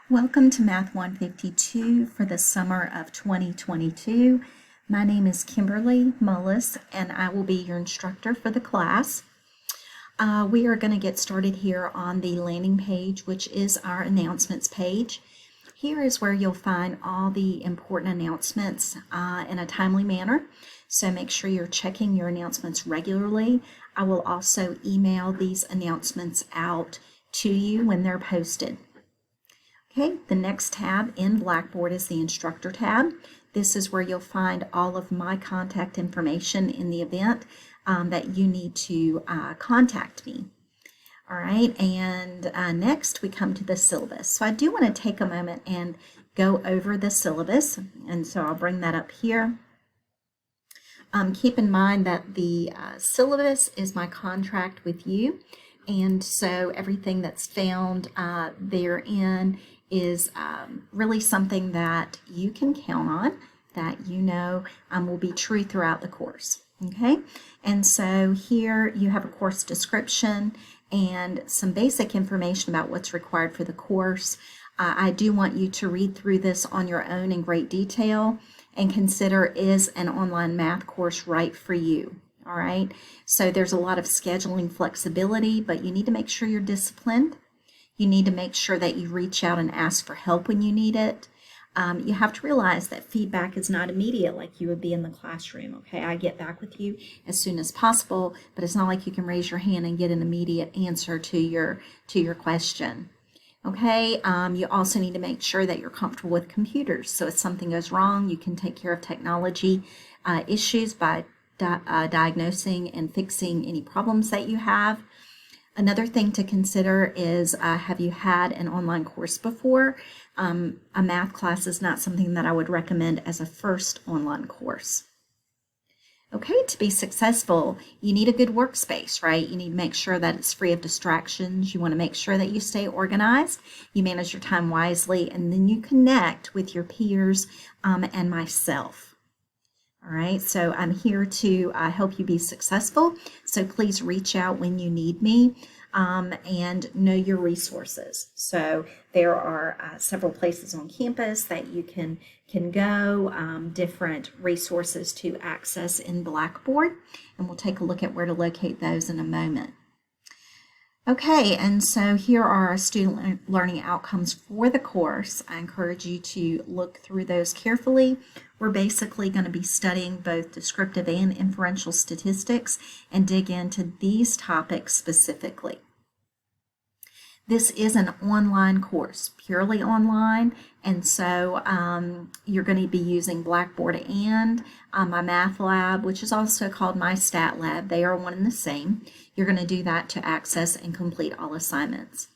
Welcome to Math 152 for the summer of 2022. My name is Kimberly Mullis and I will be your instructor for the class. We are going to get started here on the landing page, which is our announcements page. Here is where you'll find all the important announcements in a timely manner. So make sure you're checking your announcements regularly. I will also email these announcements out to you when they're posted. Okay, the next tab in Blackboard is the Instructor tab. This is where you'll find all of my contact information in the event that you need to contact me. All right, and next we come to the syllabus. So I do want to take a moment and go over the syllabus, and so I'll bring that up here. Keep in mind that the syllabus is my contract with you, and so everything that's found therein is really something that you can count on, that you know will be true throughout the course. Okay, and so here you have a course description and some basic information about what's required for the course. I do want you to read through this on your own in great detail and consider, is an online math course right for you? All right, so there's a lot of scheduling flexibility, but you need to make sure you're disciplined. You need to make sure that you reach out and ask for help when you need it. You have to realize that feedback is not immediate like you would be in the classroom. Okay, I get back with you as soon as possible, but it's not like you can raise your hand and get an immediate answer to your question. Okay, you also need to make sure that you're comfortable with computers. So if something goes wrong, you can take care of technology issues by diagnosing and fixing any problems that you have. Another thing to consider is, have you had an online course before? A math class is not something that I would recommend as a first online course. Okay, to be successful, you need a good workspace, right? You need to make sure that it's free of distractions. You want to make sure that you stay organized, you manage your time wisely, and then you connect with your peers and myself. All right, so I'm here to help you be successful. So please reach out when you need me and know your resources. So there are several places on campus that you can go, different resources to access in Blackboard, and we'll take a look at where to locate those in a moment. Okay, and so here are our student learning outcomes for the course. I encourage you to look through those carefully. We're basically going to be studying both descriptive and inferential statistics and dig into these topics specifically. This is an online course, purely online, and so you're going to be using Blackboard and my math lab, which is also called my stat lab. They are one and the same. You're going to do that to access and complete all assignments.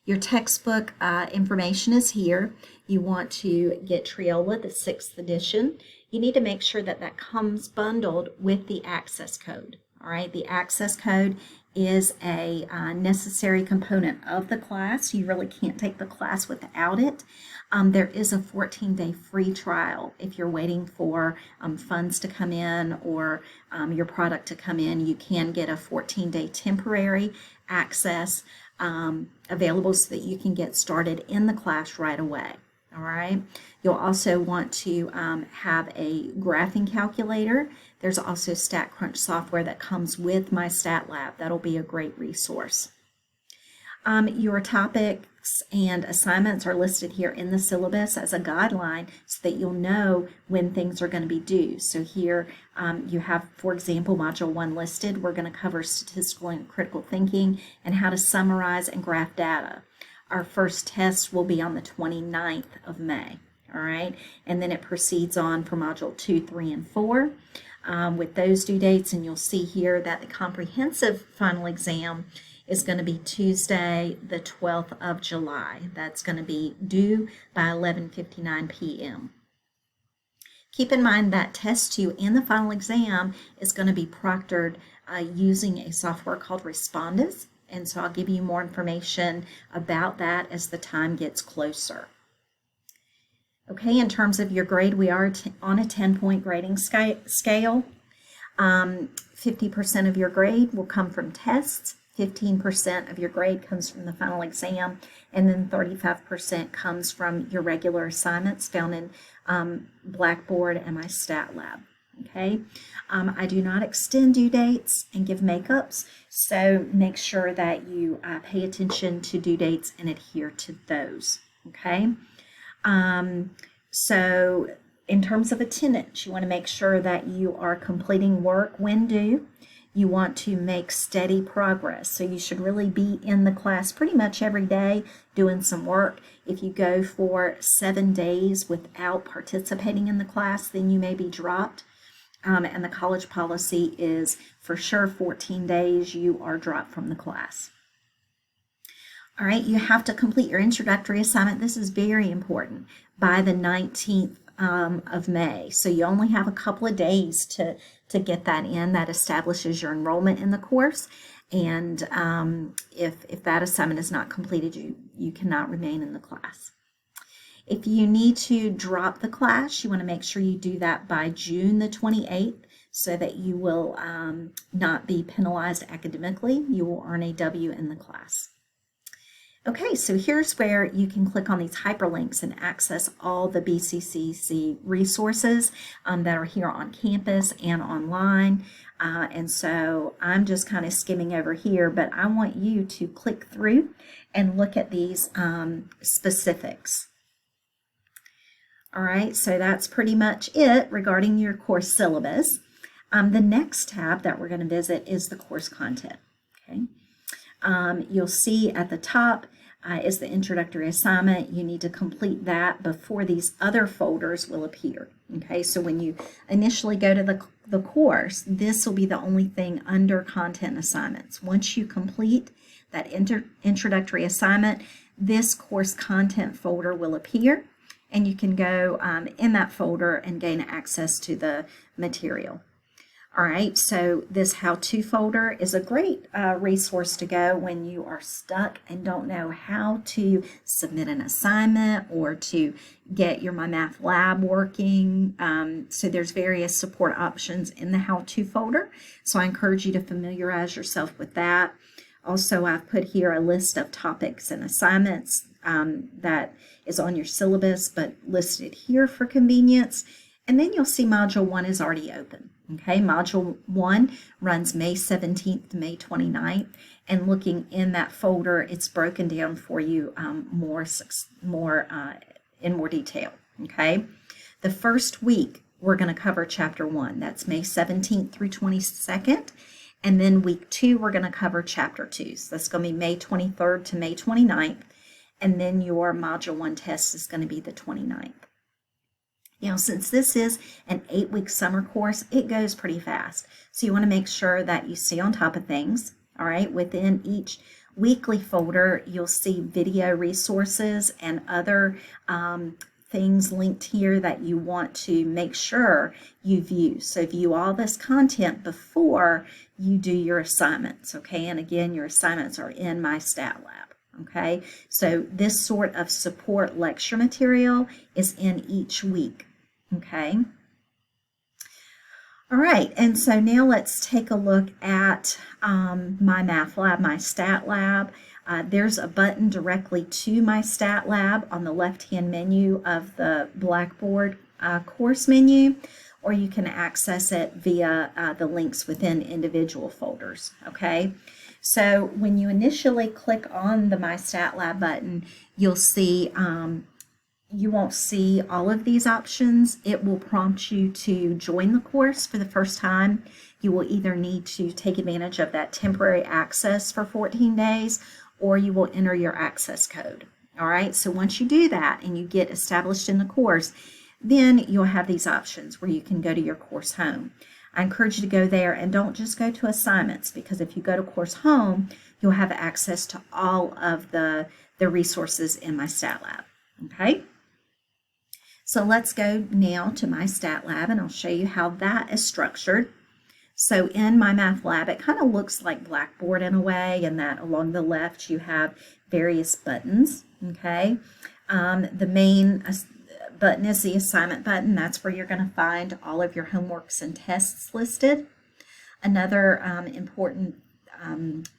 Your textbook information is here. You want to get Triola, the 6th edition. You need to make sure that that comes bundled with the access code. All right, the access code is a necessary component of the class. You really can't take the class without it. There is a 14-day free trial. If you're waiting for funds to come in or your product to come in, you can get a 14-day temporary access available so that you can get started in the class right away. All right. You'll also want to have a graphing calculator. There's also StatCrunch software that comes with my Stat Lab. That'll be a great resource. Your topics and assignments are listed here in the syllabus as a guideline so that you'll know when things are going to be due. So here you have, for example, Module 1 listed. We're going to cover statistical and critical thinking and how to summarize and graph data. Our first test will be on the 29th of May, all right? And then it proceeds on for Module 2, 3, and 4 with those due dates, and you'll see here that the comprehensive final exam is going to be Tuesday, the 12th of July. That's going to be due by 11:59 p.m. Keep in mind that Test 2 and the final exam is going to be proctored using a software called Respondus. And so I'll give you more information about that as the time gets closer. Okay, in terms of your grade, we are on a 10-point grading scale. 50% of your grade will come from tests, 15% of your grade comes from the final exam, and then 35% comes from your regular assignments found in Blackboard and my stat lab. Okay, I do not extend due dates and give makeups, so make sure that you pay attention to due dates and adhere to those. Okay, so in terms of attendance, you want to make sure that you are completing work when due. You want to make steady progress. So you should really be in the class pretty much every day doing some work. If you go for 7 days without participating in the class, then you may be dropped. And the college policy is for sure 14 days you are dropped from the class. All right, you have to complete your introductory assignment. This is very important, by the 19th of May. So you only have a couple of days to get that in. That establishes your enrollment in the course. And if that assignment is not completed, you cannot remain in the class. If you need to drop the class, you want to make sure you do that by June the 28th so that you will not be penalized academically. You will earn a W in the class. Okay, so here's where you can click on these hyperlinks and access all the BCCC resources that are here on campus and online. And so I'm just kind of skimming over here, but I want you to click through and look at these specifics. All right, so that's pretty much it regarding your course syllabus. The next tab that we're going to visit is the course content. Okay. You'll see at the top is the introductory assignment. You need to complete that before these other folders will appear. Okay, so when you initially go to the course, this will be the only thing under content assignments. Once you complete that introductory assignment, this course content folder will appear, and you can go in that folder and gain access to the material. All right, so this how-to folder is a great resource to go when you are stuck and don't know how to submit an assignment or to get your My Math Lab working. So there's various support options in the how-to folder. So I encourage you to familiarize yourself with that. Also, I've put here a list of topics and assignments that is on your syllabus, but listed here for convenience. And then you'll see Module 1 is already open. Okay, Module 1 runs May 17th to May 29th, and looking in that folder, it's broken down for you in more detail. Okay, the first week we're going to cover Chapter 1. That's May 17th through 22nd, and then week 2 we're going to cover Chapter 2. So that's going to be May 23rd to May 29th, and then your Module 1 test is going to be the 29th. Now, since this is an 8-week summer course, it goes pretty fast. So you want to make sure that you stay on top of things. All right, within each weekly folder, you'll see video resources and other things linked here that you want to make sure you view. So view all this content before you do your assignments. Okay, and again, your assignments are in my stat lab. Okay, so this sort of support lecture material is in each week. Okay. All right, and so now let's take a look at my Math Lab, my Stat Lab. There's a button directly to my Stat Lab on the left-hand menu of the Blackboard course menu, or you can access it via the links within individual folders. Okay. So when you initially click on the My Stat Lab button, you'll see you won't see all of these options. It will prompt you to join the course for the first time. You will either need to take advantage of that temporary access for 14 days, or you will enter your access code. All right, so once you do that and you get established in the course, then you'll have these options where you can go to your course home. I encourage you to go there and don't just go to assignments, because if you go to course home, you'll have access to all of the resources in my stat lab. Okay. So let's go now to my stat lab and I'll show you how that is structured. So in my math lab, it kind of looks like Blackboard in a way, in that along the left you have various buttons. Okay. The main button is the assignment button. That's where you're going to find all of your homeworks and tests listed. Another important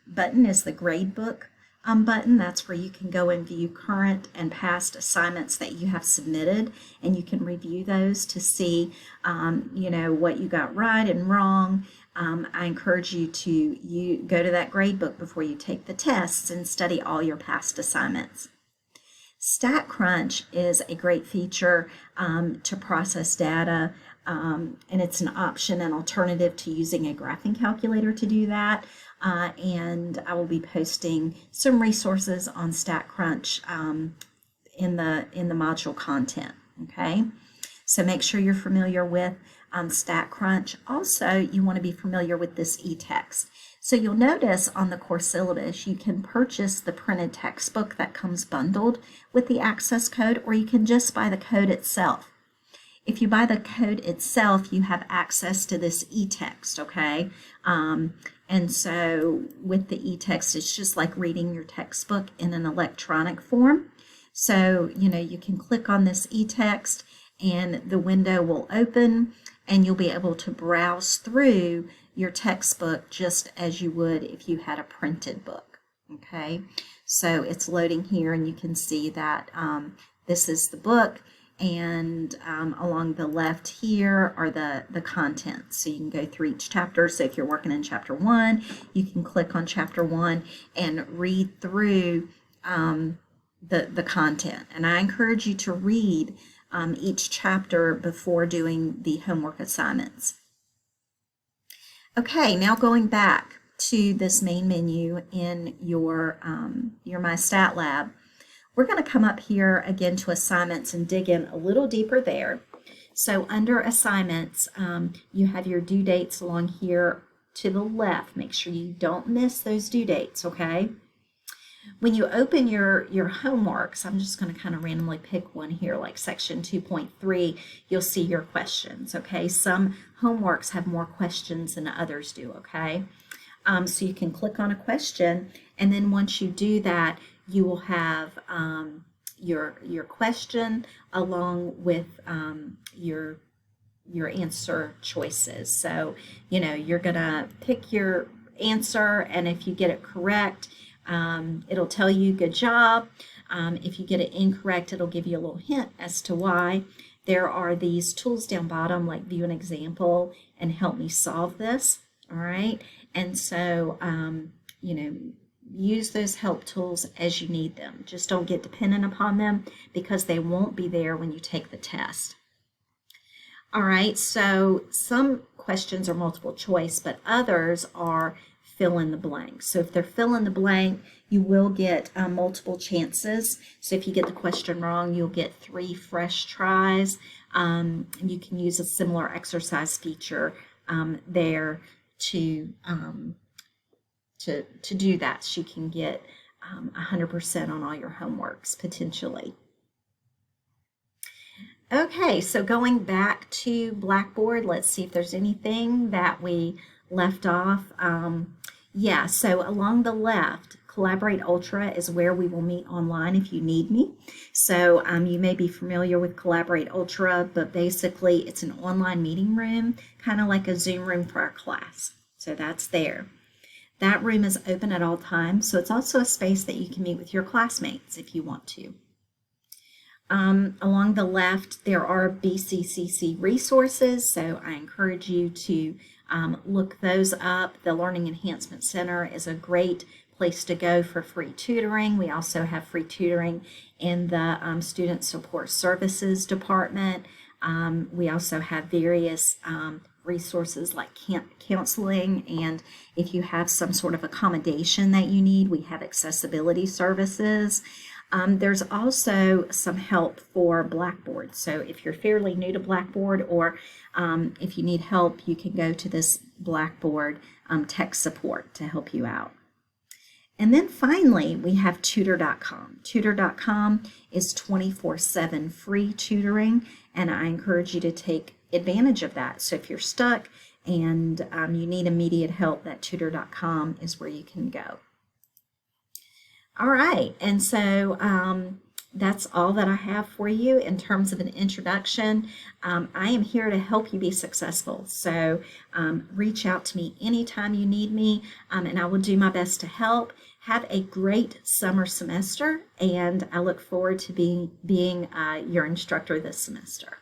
button is the gradebook button. That's where you can go and view current and past assignments that you have submitted, and you can review those to see, what you got right and wrong. I encourage you to go to that gradebook before you take the tests and study all your past assignments. StatCrunch is a great feature to process data, and it's an option, an alternative to using a graphing calculator to do that. And I will be posting some resources on StatCrunch in the module content. Okay, so make sure you're familiar with StatCrunch. Also, you want to be familiar with this e-text. So you'll notice on the course syllabus, you can purchase the printed textbook that comes bundled with the access code, or you can just buy the code itself. If you buy the code itself, you have access to this e-text, okay? And so with the e-text, it's just like reading your textbook in an electronic form. So, you can click on this e-text and the window will open and you'll be able to browse through your textbook just as you would if you had a printed book, okay? So it's loading here and you can see that this is the book, and along the left here are the contents. So you can go through each chapter. So if you're working in chapter 1, you can click on chapter 1 and read through the content. And I encourage you to read each chapter before doing the homework assignments. Okay, now going back to this main menu in your My Stat Lab, we're going to come up here again to assignments and dig in a little deeper there. So under assignments, you have your due dates along here to the left. Make sure you don't miss those due dates, okay? When you open your homeworks, I'm just going to kind of randomly pick one here, like section 2.3, you'll see your questions, okay? Some homeworks have more questions than others do, okay? So you can click on a question, and then once you do that, you will have your question along with your answer choices. So, you're going to pick your answer, and if you get it correct, it'll tell you good job. If you get it incorrect, it'll give you a little hint as to why. There are these tools down bottom, like view an example and help me solve this. All right. And so, use those help tools as you need them. Just don't get dependent upon them because they won't be there when you take the test. All right. So some questions are multiple choice, but others are fill in the blank. So if they're fill in the blank, you will get multiple chances. So if you get the question wrong, you'll get 3 fresh tries. You can use a similar exercise feature there to do that. So you can get 100% on all your homeworks potentially. Okay, so going back to Blackboard, let's see if there's anything that we left off. Yeah, so along the left, Collaborate Ultra is where we will meet online if you need me. So you may be familiar with Collaborate Ultra, but basically it's an online meeting room, kind of like a Zoom room for our class. So that's there. That room is open at all times, so it's also a space that you can meet with your classmates if you want to. Along the left, there are BCCC resources, so I encourage you to look those up. The Learning Enhancement Center is a great place to go for free tutoring. We also have free tutoring in the Student Support Services Department. We also have various resources like counseling, and if you have some sort of accommodation that you need, we have accessibility services. There's also some help for Blackboard. So if you're fairly new to Blackboard, or if you need help, you can go to this Blackboard tech support to help you out. And then finally, we have tutor.com. Tutor.com is 24/7 free tutoring, and I encourage you to take advantage of that. So if you're stuck and you need immediate help, that tutor.com is where you can go. All right, and so that's all that I have for you in terms of an introduction. I am here to help you be successful. So reach out to me anytime you need me, and I will do my best to help. Have a great summer semester, and I look forward to being your instructor this semester.